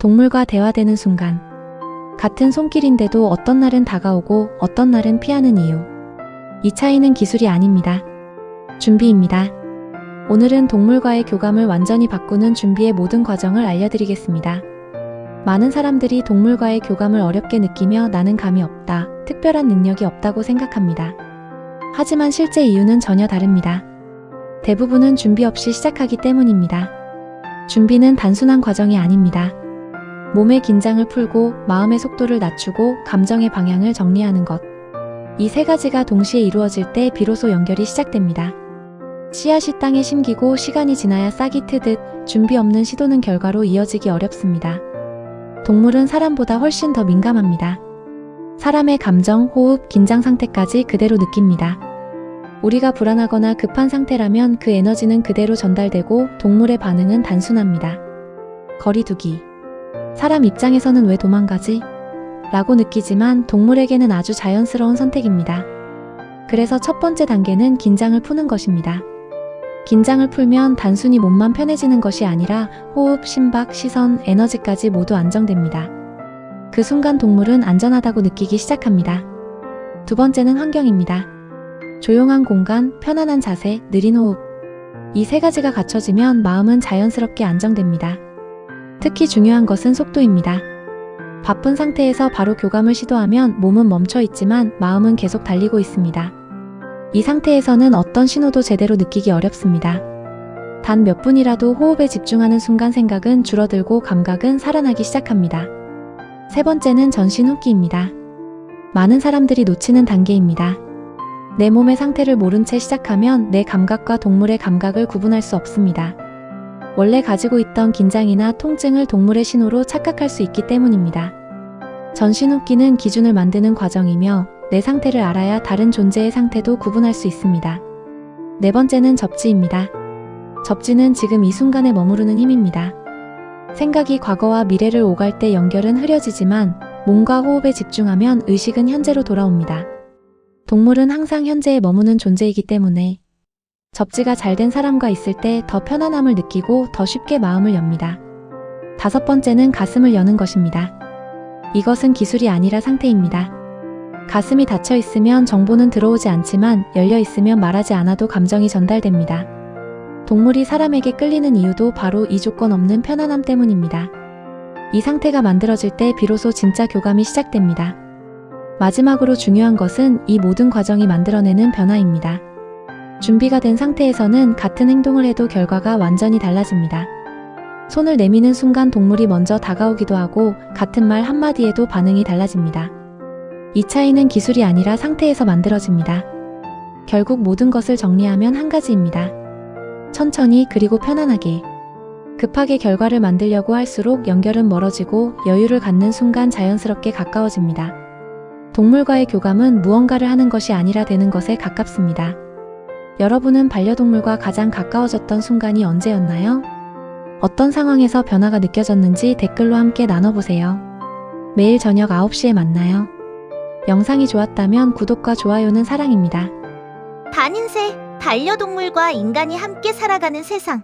동물과 대화되는 순간. 같은 손길인데도 어떤 날은 다가오고 어떤 날은 피하는 이유. 이 차이는 기술이 아닙니다. 준비입니다. 오늘은 동물과의 교감을 완전히 바꾸는 준비의 모든 과정을 알려드리겠습니다. 많은 사람들이 동물과의 교감을 어렵게 느끼며 나는 감이 없다, 특별한 능력이 없다고 생각합니다. 하지만 실제 이유는 전혀 다릅니다. 대부분은 준비 없이 시작하기 때문입니다. 준비는 단순한 과정이 아닙니다. 몸의 긴장을 풀고 마음의 속도를 낮추고 감정의 방향을 정리하는 것. 이 세 가지가 동시에 이루어질 때 비로소 연결이 시작됩니다. 씨앗이 땅에 심기고 시간이 지나야 싹이 트듯 준비 없는 시도는 결과로 이어지기 어렵습니다. 동물은 사람보다 훨씬 더 민감합니다. 사람의 감정, 호흡, 긴장 상태까지 그대로 느낍니다. 우리가 불안하거나 급한 상태라면 그 에너지는 그대로 전달되고 동물의 반응은 단순합니다. 거리두기. 사람 입장에서는 왜 도망가지? 라고 느끼지만 동물에게는 아주 자연스러운 선택입니다. 그래서 첫 번째 단계는 긴장을 푸는 것입니다. 긴장을 풀면 단순히 몸만 편해지는 것이 아니라 호흡, 심박, 시선, 에너지까지 모두 안정됩니다. 그 순간 동물은 안전하다고 느끼기 시작합니다. 두 번째는 환경입니다. 조용한 공간, 편안한 자세, 느린 호흡. 이 세 가지가 갖춰지면 마음은 자연스럽게 안정됩니다. 특히 중요한 것은 속도입니다. 바쁜 상태에서 바로 교감을 시도하면 몸은 멈춰 있지만 마음은 계속 달리고 있습니다. 이 상태에서는 어떤 신호도 제대로 느끼기 어렵습니다. 단 몇 분이라도 호흡에 집중하는 순간 생각은 줄어들고 감각은 살아나기 시작합니다. 세 번째는 전신 호흡기입니다. 많은 사람들이 놓치는 단계입니다. 내 몸의 상태를 모른 채 시작하면 내 감각과 동물의 감각을 구분할 수 없습니다. 원래 가지고 있던 긴장이나 통증을 동물의 신호로 착각할 수 있기 때문입니다. 전신호흡기는 기준을 만드는 과정이며 내 상태를 알아야 다른 존재의 상태도 구분할 수 있습니다. 네 번째는 접지입니다. 접지는 지금 이 순간에 머무르는 힘입니다. 생각이 과거와 미래를 오갈 때 연결은 흐려지지만 몸과 호흡에 집중하면 의식은 현재로 돌아옵니다. 동물은 항상 현재에 머무는 존재이기 때문에 접지가 잘 된 사람과 있을 때 더 편안함을 느끼고 더 쉽게 마음을 엽니다. 다섯 번째는 가슴을 여는 것입니다. 이것은 기술이 아니라 상태입니다. 가슴이 닫혀 있으면 정보는 들어오지 않지만 열려 있으면 말하지 않아도 감정이 전달됩니다. 동물이 사람에게 끌리는 이유도 바로 이 조건 없는 편안함 때문입니다. 이 상태가 만들어질 때 비로소 진짜 교감이 시작됩니다. 마지막으로 중요한 것은 이 모든 과정이 만들어내는 변화입니다. 준비가 된 상태에서는 같은 행동을 해도 결과가 완전히 달라집니다. 손을 내미는 순간 동물이 먼저 다가오기도 하고 같은 말 한마디에도 반응이 달라집니다. 이 차이는 기술이 아니라 상태에서 만들어집니다. 결국 모든 것을 정리하면 한 가지입니다. 천천히 그리고 편안하게. 급하게 결과를 만들려고 할수록 연결은 멀어지고 여유를 갖는 순간 자연스럽게 가까워집니다. 동물과의 교감은 무언가를 하는 것이 아니라 되는 것에 가깝습니다. 여러분은 반려동물과 가장 가까워졌던 순간이 언제였나요? 어떤 상황에서 변화가 느껴졌는지 댓글로 함께 나눠보세요. 매일 저녁 9시에 만나요. 영상이 좋았다면 구독과 좋아요는 사랑입니다. 반인세, 반려동물과 인간이 함께 살아가는 세상.